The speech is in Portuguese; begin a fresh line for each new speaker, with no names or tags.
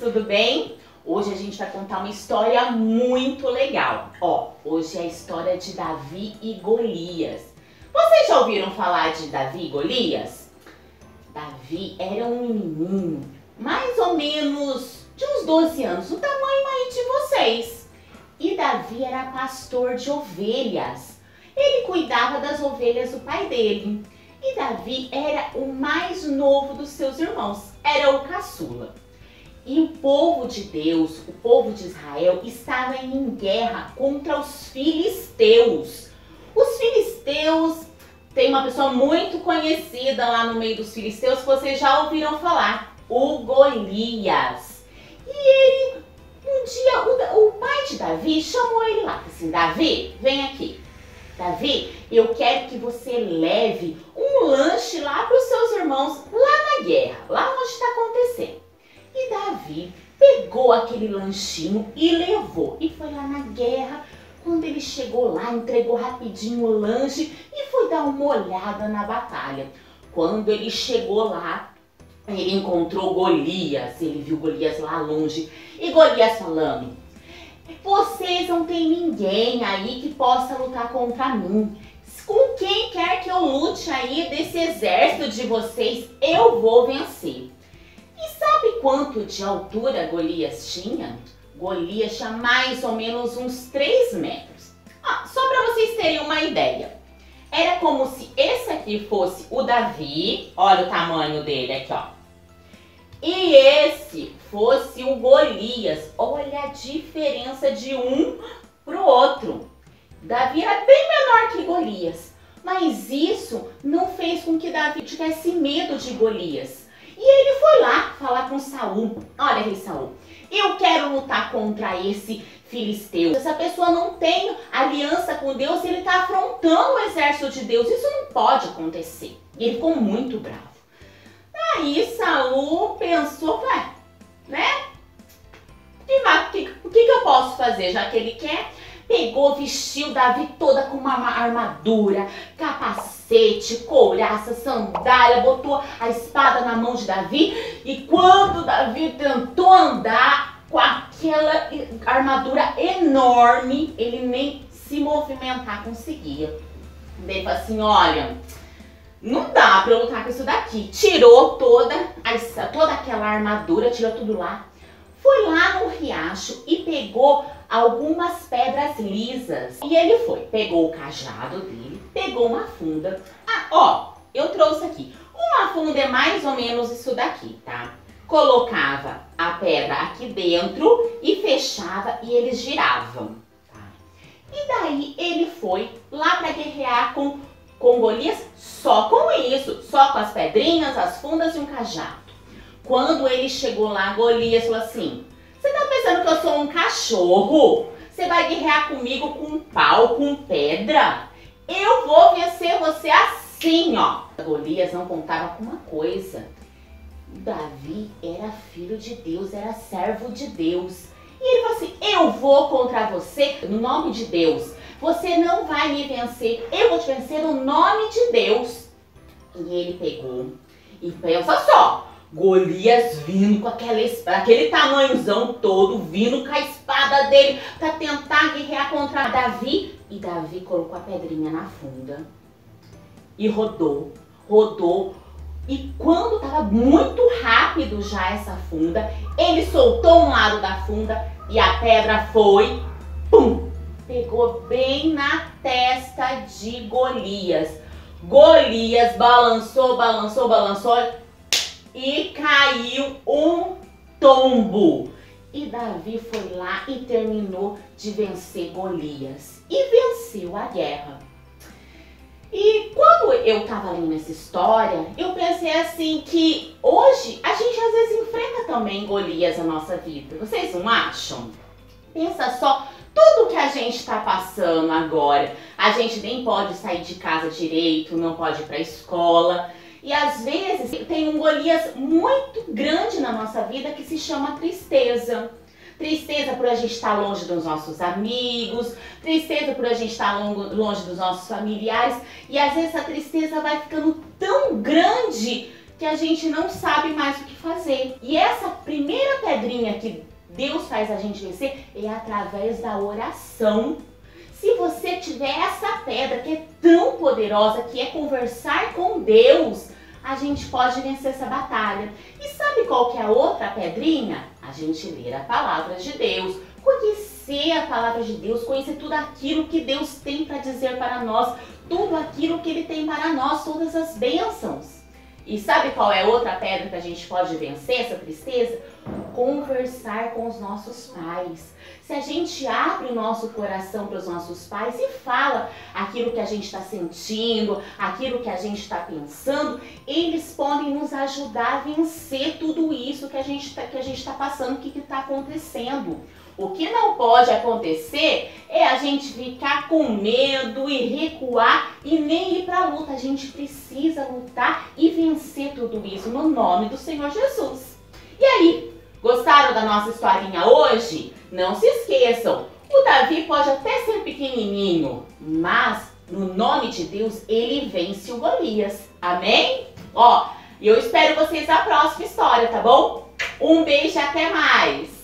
tudo bem? Hoje a gente vai contar uma história muito legal. Hoje é a história de Davi e Golias. Vocês já ouviram falar de Davi e Golias? Davi era um menininho, mais ou menos de uns 12 anos, o tamanho aí de vocês. E Davi era pastor de ovelhas. Ele cuidava das ovelhas do pai dele. E Davi era o mais novo dos seus irmãos, era o caçula. E o povo de Deus, o povo de Israel, estava em guerra contra os filisteus. Os filisteus, tem uma pessoa muito conhecida lá no meio dos filisteus que vocês já ouviram falar, o Golias. E ele, um dia, o pai de Davi chamou ele lá, assim, Davi, vem aqui. Davi, eu quero que você leve um lanche lá para os seus irmãos, lá na guerra, lá onde está acontecendo. E Davi pegou aquele lanchinho e levou. E foi lá na guerra. Quando ele chegou lá, entregou rapidinho o lanche e foi dar uma olhada na batalha. Quando ele chegou lá, ele encontrou Golias. Ele viu Golias lá longe. E Golias falando: vocês não tem ninguém aí que possa lutar contra mim. Com quem quer que eu lute aí desse exército de vocês, eu vou vencer. E sabe quanto de altura Golias tinha? Golias tinha mais ou menos uns 3 metros. Só para vocês terem uma ideia. Era como se esse aqui fosse o Davi, olha o tamanho dele aqui, ó. E esse fosse o Golias, olha a diferença de um pro outro. Davi era bem menor que Golias, mas isso não fez com que Davi tivesse medo de Golias. E ele foi lá falar com Saul: olha, rei Saul, eu quero lutar contra esse filisteu. Essa pessoa não tem aliança com Deus, ele está afrontando o exército de Deus. Isso não pode acontecer. E ele ficou muito bravo. Aí Saul pensou, né? O que eu posso fazer, já que ele quer? Pegou, vestiu Davi toda com uma armadura, capacete, couraça, sandália, botou a espada na mão de Davi. E quando Davi tentou andar com aquela armadura enorme, ele nem se movimentar conseguia. Ele falou assim: olha, não dá pra eu lutar com isso daqui. Tirou toda aquela armadura, tirou tudo lá. Foi lá no riacho e pegou algumas pedras lisas. E ele pegou o cajado dele, pegou uma funda. Eu trouxe aqui. Uma funda é mais ou menos isso daqui, tá? Colocava a pedra aqui dentro e fechava e eles giravam, tá? E daí ele foi lá para guerrear com Golias só com isso, só com as pedrinhas, as fundas e um cajado. Quando ele chegou lá, Golias falou assim: você tá pensando que eu sou um cachorro? Você vai guerrear comigo com pau, com pedra? Eu vou vencer você assim, ó. Golias não contava com uma coisa. Davi era filho de Deus, era servo de Deus. E ele falou assim: eu vou contra você no nome de Deus. Você não vai me vencer, eu vou te vencer no nome de Deus. E ele pegou e pensa só, Golias vindo com aquele tamanhozão todo, vindo com a espada dele para tentar guerrear contra Davi. E Davi colocou a pedrinha na funda e rodou. E quando estava muito rápido já essa funda, ele soltou um lado da funda e a pedra foi, pum, pegou bem na testa de Golias. Golias balançou e caiu um tombo. E Davi foi lá e terminou de vencer Golias. E venceu a guerra. E quando eu tava lendo essa história, eu pensei assim que hoje a gente às vezes enfrenta também Golias na nossa vida. Vocês não acham? Pensa só, tudo que a gente está passando agora. A gente nem pode sair de casa direito, não pode ir para a escola. E às vezes tem um Golias muito grande na nossa vida que se chama tristeza. Tristeza por a gente estar longe dos nossos amigos, tristeza por a gente estar longe dos nossos familiares. E às vezes a tristeza vai ficando tão grande que a gente não sabe mais o que fazer. E essa primeira pedrinha que Deus faz a gente vencer é através da oração. Se você tiver essa pedra que é tão poderosa, que é conversar com Deus, a gente pode vencer essa batalha. E sabe qual que é a outra pedrinha? A gente ler a palavra de Deus, conhecer a palavra de Deus, conhecer tudo aquilo que Deus tem para dizer para nós, tudo aquilo que Ele tem para nós, todas as bênçãos. E sabe qual é a outra pedra que a gente pode vencer essa tristeza? Conversar com os nossos pais. Se a gente abre o nosso coração para os nossos pais e fala aquilo que a gente está sentindo, aquilo que a gente está pensando, eles podem nos ajudar a vencer tudo isso que a gente está passando, o que está acontecendo. O que não pode acontecer é a gente ficar com medo e recuar e nem ir para a luta. A gente precisa lutar e vencer tudo isso no nome do Senhor Jesus. E aí, gostaram da nossa historinha hoje? Não se esqueçam, o Davi pode até ser pequenininho, mas no nome de Deus ele vence o Golias. Amém? Ó, e eu espero vocês na próxima história, tá bom? Um beijo e até mais!